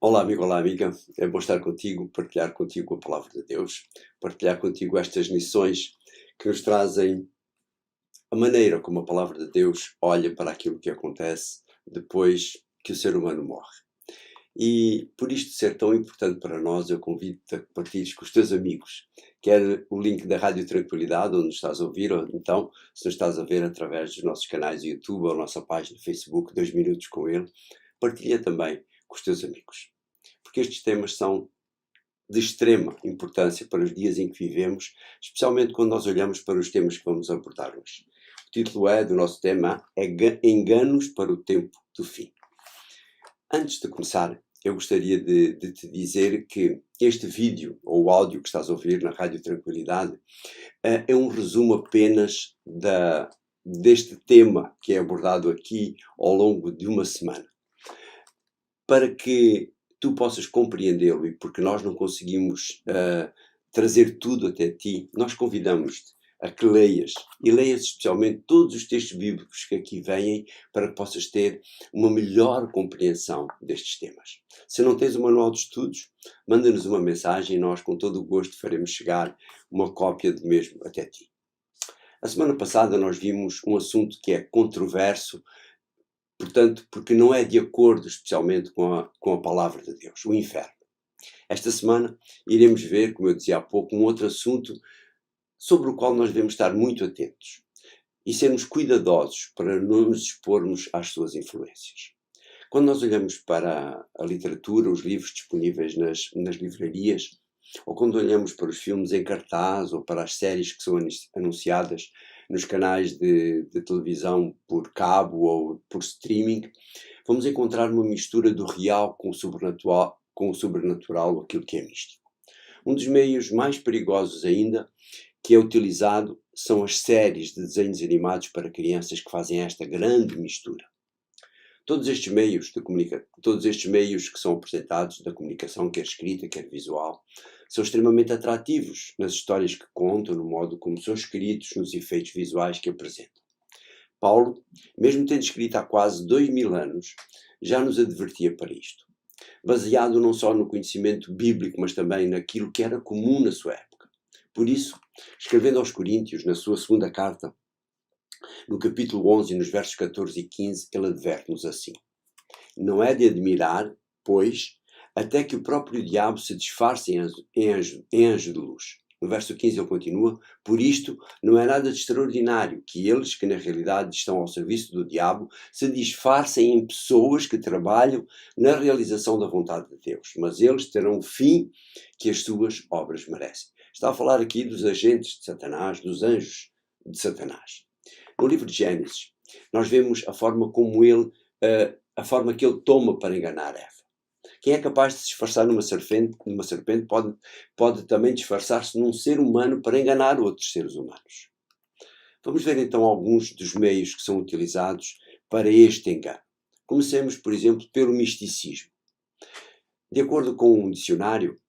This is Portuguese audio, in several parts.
Olá, amigo, olá, amiga. É bom estar contigo, partilhar contigo a palavra de Deus, partilhar contigo estas lições que nos trazem a maneira como a palavra de Deus olha para aquilo que acontece depois que o ser humano morre. E por isto ser tão importante para nós, eu convido-te a que partilhes com os teus amigos, quer o link da Rádio Tranquilidade, onde nos estás a ouvir, ou então, se nos estás a ver através dos nossos canais de YouTube ou a nossa página de Facebook, 2 minutos com ele, partilha também com os teus amigos. Porque estes temas são de extrema importância para os dias em que vivemos, especialmente quando nós olhamos para os temas que vamos abordar hoje. O título do nosso tema é Enganos para o Tempo do Fim. Antes de começar, eu gostaria de te dizer que este vídeo ou áudio que estás a ouvir na Rádio Tranquilidade é um resumo apenas deste tema que é abordado aqui ao longo de uma semana. Para que tu possas compreendê-lo e porque nós não conseguimos trazer tudo até ti, nós convidamos-te a que leias, e leias especialmente todos os textos bíblicos que aqui vêm, para que possas ter uma melhor compreensão destes temas. Se não tens o manual de estudos, manda-nos uma mensagem e nós com todo o gosto faremos chegar uma cópia do mesmo até ti. A semana passada nós vimos um assunto que é controverso, portanto, porque não é de acordo especialmente com a palavra de Deus, o inferno. Esta semana iremos ver, como eu dizia há pouco, um outro assunto sobre o qual nós devemos estar muito atentos e sermos cuidadosos para não nos expormos às suas influências. Quando nós olhamos para a literatura, os livros disponíveis nas livrarias, ou quando olhamos para os filmes em cartaz ou para as séries que são anunciadas nos canais de televisão por cabo ou por streaming, vamos encontrar uma mistura do real com o sobrenatural, aquilo que é místico. Um dos meios mais perigosos ainda que é utilizado são as séries de desenhos animados para crianças que fazem esta grande mistura. Todos estes meios que são apresentados, da comunicação, quer escrita, quer visual, são extremamente atrativos nas histórias que contam, no modo como são escritos, nos efeitos visuais que apresentam. Paulo, mesmo tendo escrito há quase 2000 anos, já nos advertia para isto, baseado não só no conhecimento bíblico, mas também naquilo que era comum na sua época. Por isso, escrevendo aos Coríntios, na sua segunda carta, no capítulo 11, nos versos 14 e 15, ele adverte-nos assim: não é de admirar, pois, até que o próprio diabo se disfarce em anjo de luz. No verso 15 ele continua: por isto não é nada de extraordinário que eles, que na realidade estão ao serviço do diabo, se disfarcem em pessoas que trabalham na realização da vontade de Deus, mas eles terão o fim que as suas obras merecem. Está a falar aqui dos agentes de Satanás, dos anjos de Satanás. No livro de Gênesis, nós vemos a forma como a forma que ele toma para enganar Eva. Quem é capaz de se disfarçar numa serpente pode também disfarçar-se num ser humano para enganar outros seres humanos. Vamos ver então alguns dos meios que são utilizados para este engano. Comecemos, por exemplo, pelo misticismo. De acordo com um dicionário,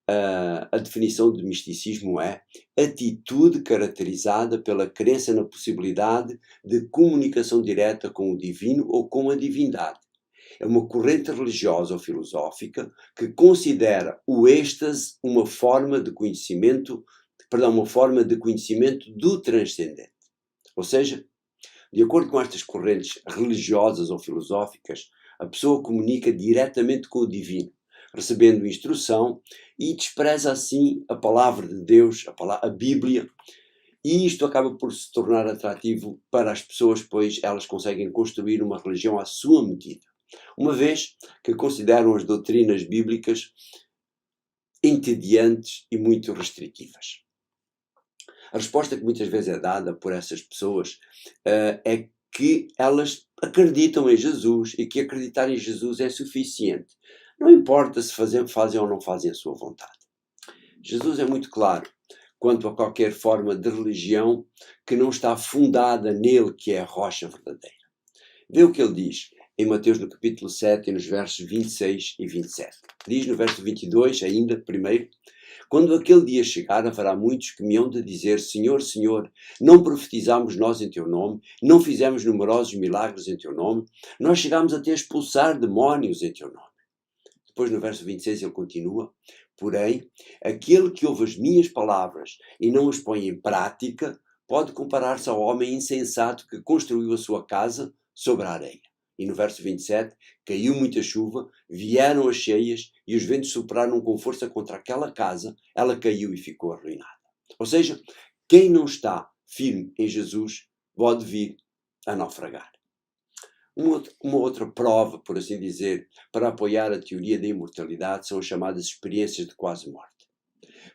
a definição de misticismo é atitude caracterizada pela crença na possibilidade de comunicação direta com o divino ou com a divindade. É uma corrente religiosa ou filosófica que considera o êxtase uma forma de conhecimento do transcendente. Ou seja, de acordo com estas correntes religiosas ou filosóficas, a pessoa comunica diretamente com o divino, recebendo instrução, e despreza assim a palavra de Deus, a Bíblia, e isto acaba por se tornar atrativo para as pessoas, pois elas conseguem construir uma religião à sua medida, uma vez que consideram as doutrinas bíblicas entediantes e muito restritivas. A resposta que muitas vezes é dada por essas pessoas é que elas acreditam em Jesus e que acreditar em Jesus é suficiente. Não importa se fazem ou não fazem a sua vontade. Jesus é muito claro quanto a qualquer forma de religião que não está fundada nele, que é a rocha verdadeira. Vê o que ele diz em Mateus no capítulo 7 e nos versos 26 e 27. Diz no verso 22, ainda, primeiro: quando aquele dia chegar, haverá muitos que me hão de dizer: Senhor, Senhor, não profetizámos nós em teu nome? Não fizemos numerosos milagres em teu nome? Nós chegámos até a expulsar demónios em teu nome. depois no verso 26 ele continua: porém, aquele que ouve as minhas palavras e não as põe em prática, pode comparar-se ao homem insensato que construiu a sua casa sobre a areia. E no verso 27, caiu muita chuva, vieram as cheias e os ventos sopraram com força contra aquela casa, ela caiu e ficou arruinada. Ou seja, quem não está firme em Jesus pode vir a naufragar. Uma outra prova, por assim dizer, para apoiar a teoria da imortalidade são as chamadas experiências de quase morte.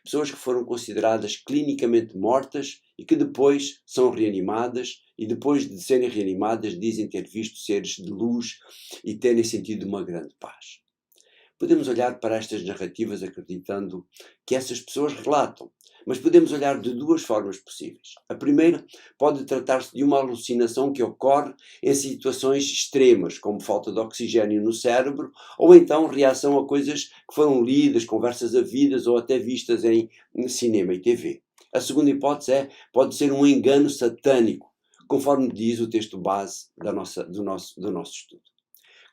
Pessoas que foram consideradas clinicamente mortas e que depois são reanimadas e depois de serem reanimadas dizem ter visto seres de luz e terem sentido uma grande paz. Podemos olhar para estas narrativas acreditando que essas pessoas relatam, mas podemos olhar de duas formas possíveis. A primeira pode tratar-se de uma alucinação que ocorre em situações extremas, como falta de oxigênio no cérebro, ou então reação a coisas que foram lidas, conversas havidas ou até vistas em cinema e TV. A segunda hipótese pode ser um engano satânico, conforme diz o texto base do nosso estudo.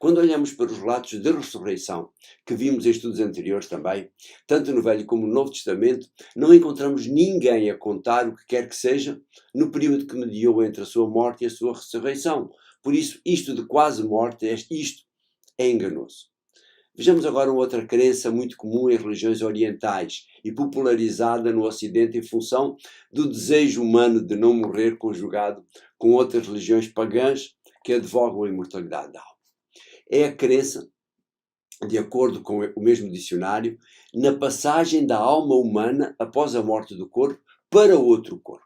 Quando olhamos para os relatos de ressurreição, que vimos em estudos anteriores também, tanto no Velho como no Novo Testamento, não encontramos ninguém a contar o que quer que seja no período que mediou entre a sua morte e a sua ressurreição. Por isso, isto de quase morte, isto é enganoso. Vejamos agora uma outra crença muito comum em religiões orientais e popularizada no Ocidente em função do desejo humano de não morrer conjugado com outras religiões pagãs que advogam a imortalidade da alma. É a crença, de acordo com o mesmo dicionário, na passagem da alma humana após a morte do corpo para outro corpo.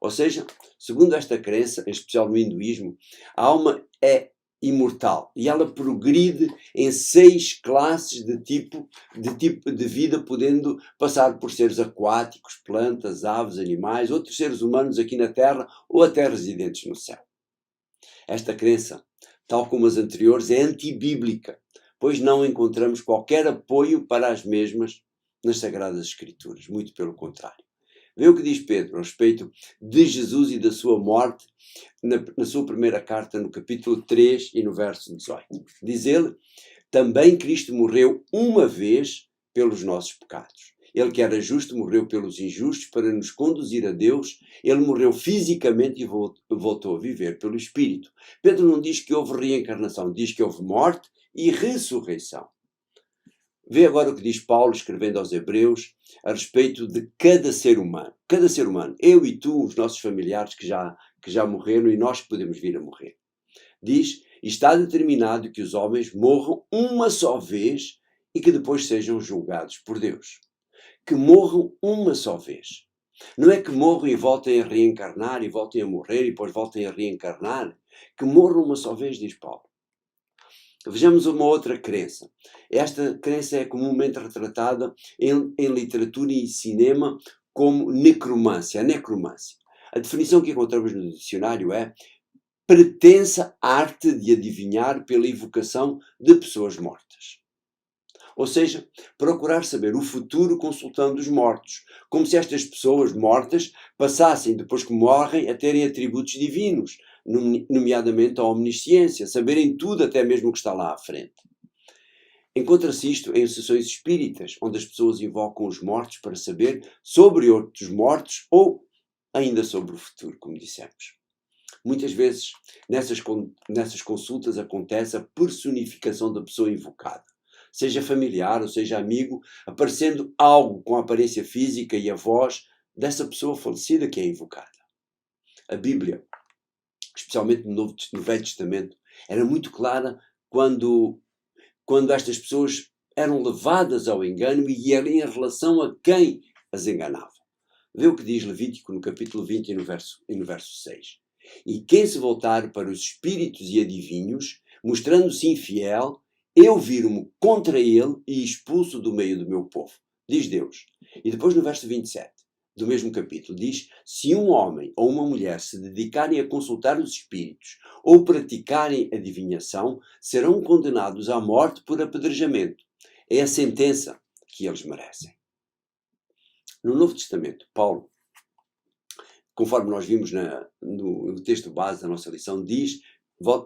Ou seja, segundo esta crença, em especial no hinduísmo, a alma é imortal e ela progride em 6 classes de tipo de vida, podendo passar por seres aquáticos, plantas, aves, animais, outros seres humanos aqui na Terra ou até residentes no céu. Esta crença, tal como as anteriores, é antibíblica, pois não encontramos qualquer apoio para as mesmas nas Sagradas Escrituras, muito pelo contrário. Vê o que diz Pedro a respeito de Jesus e da sua morte na sua primeira carta, no capítulo 3 e no verso 18. Diz ele: também Cristo morreu uma vez pelos nossos pecados. Ele que era justo morreu pelos injustos para nos conduzir a Deus. Ele morreu fisicamente e voltou a viver pelo Espírito. Pedro não diz que houve reencarnação, diz que houve morte e ressurreição. Vê agora o que diz Paulo, escrevendo aos Hebreus, a respeito de cada ser humano. Cada ser humano, eu e tu, os nossos familiares que já morreram e nós que podemos vir a morrer. Diz: está determinado que os homens morram uma só vez e que depois sejam julgados por Deus. Que morram uma só vez. Não é que morram e voltem a reencarnar e voltem a morrer e depois voltem a reencarnar. Que morram uma só vez, diz Paulo. Vejamos uma outra crença. Esta crença é comumente retratada em literatura e cinema como necromância. A necromância. A definição que encontramos no dicionário é pretensa arte de adivinhar pela evocação de pessoas mortas. Ou seja, procurar saber o futuro consultando os mortos, como se estas pessoas mortas passassem, depois que morrem, a terem atributos divinos, nomeadamente a omnisciência, saberem tudo, até mesmo o que está lá à frente. Encontra-se isto em sessões espíritas, onde as pessoas invocam os mortos para saber sobre outros mortos ou ainda sobre o futuro, como dissemos. Muitas vezes, nessas consultas, acontece a personificação da pessoa invocada. Seja familiar ou seja amigo, aparecendo algo com a aparência física e a voz dessa pessoa falecida que é invocada. A Bíblia, especialmente no Velho Testamento, era muito clara quando estas pessoas eram levadas ao engano e era em relação a quem as enganava. Vê o que diz Levítico no capítulo 20 e no verso 6. E quem se voltar para os espíritos e adivinhos, mostrando-se infiel, eu viro-me contra ele e expulso do meio do meu povo, diz Deus. E depois no verso 27 do mesmo capítulo diz: se um homem ou uma mulher se dedicarem a consultar os espíritos ou praticarem adivinhação, serão condenados à morte por apedrejamento. É a sentença que eles merecem. No Novo Testamento, Paulo, conforme nós vimos no texto base da nossa lição, diz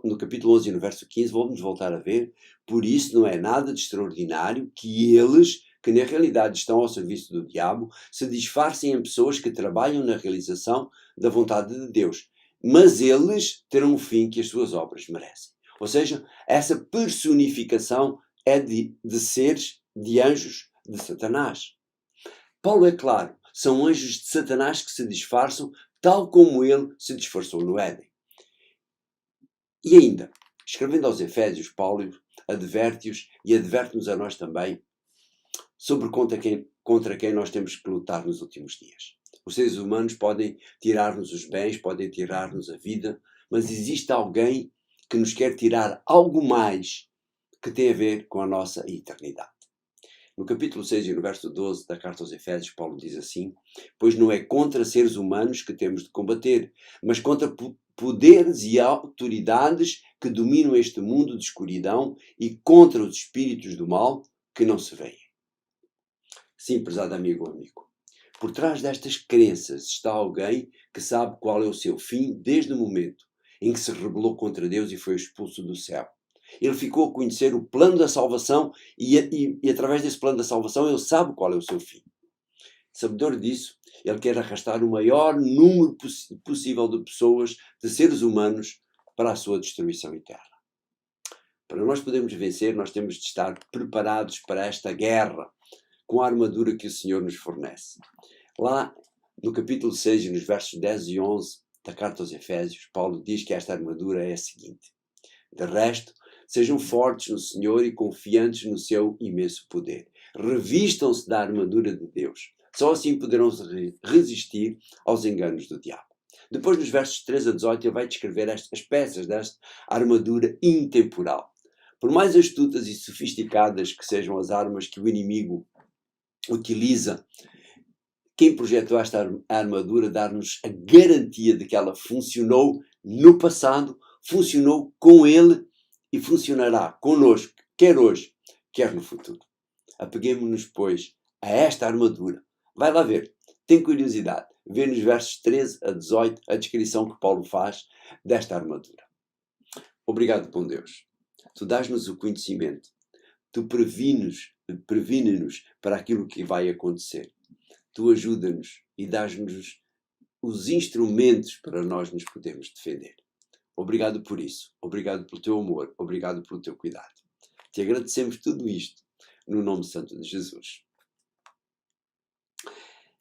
no capítulo 11 e no verso 15, vamos voltar a ver, por isso não é nada de extraordinário que eles, que na realidade estão ao serviço do diabo, se disfarcem em pessoas que trabalham na realização da vontade de Deus. Mas eles terão o fim que as suas obras merecem. Ou seja, essa personificação é de seres, de anjos, de Satanás. Paulo é claro, são anjos de Satanás que se disfarçam, tal como ele se disfarçou no Éden. E ainda, escrevendo aos Efésios, Paulo adverte-os e adverte-nos a nós também sobre contra quem nós temos que lutar nos últimos dias. Os seres humanos podem tirar-nos os bens, podem tirar-nos a vida, mas existe alguém que nos quer tirar algo mais que tem a ver com a nossa eternidade. No capítulo 6 e no verso 12 da carta aos Efésios, Paulo diz assim: pois não é contra seres humanos que temos de combater, mas contra poderes e autoridades que dominam este mundo de escuridão e contra os espíritos do mal que não se veem. Sim, prezado amigo ou amigo, por trás destas crenças está alguém que sabe qual é o seu fim desde o momento em que se rebelou contra Deus e foi expulso do céu. Ele ficou a conhecer o plano da salvação e através desse plano da salvação ele sabe qual é o seu fim. Sabedor disso, ele quer arrastar o maior número possível de pessoas, de seres humanos, para a sua destruição eterna. Para nós podermos vencer, nós temos de estar preparados para esta guerra com a armadura que o Senhor nos fornece. Lá no capítulo 6 e nos versos 10 e 11 da carta aos Efésios, Paulo diz que esta armadura é a seguinte: de resto, sejam fortes no Senhor e confiantes no seu imenso poder. Revistam-se da armadura de Deus. Só assim poderão resistir aos enganos do diabo. Depois, nos versos 13 a 18, ele vai descrever as peças desta armadura intemporal. Por mais astutas e sofisticadas que sejam as armas que o inimigo utiliza, quem projetou esta armadura dá-nos a garantia de que ela funcionou no passado, funcionou com ele e funcionará connosco, quer hoje, quer no futuro. Apeguemo-nos, pois, a esta armadura. Vai lá ver, tem curiosidade, vê nos versos 13 a 18 a descrição que Paulo faz desta armadura. Obrigado, bom Deus. Tu dás-nos o conhecimento, tu previne-nos para aquilo que vai acontecer. Tu ajuda-nos e dás-nos os instrumentos para nós nos podermos defender. Obrigado por isso, obrigado pelo teu amor, obrigado pelo teu cuidado. Te agradecemos tudo isto no nome santo de Jesus.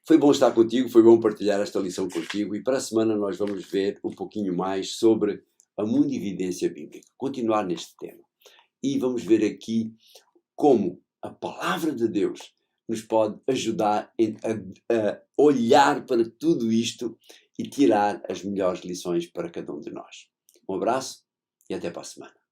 Foi bom estar contigo, foi bom partilhar esta lição contigo e para a semana nós vamos ver um pouquinho mais sobre a mundividência bíblica, continuar neste tema. E vamos ver aqui como a palavra de Deus nos pode ajudar a olhar para tudo isto e tirar as melhores lições para cada um de nós. Um abraço e até para a semana.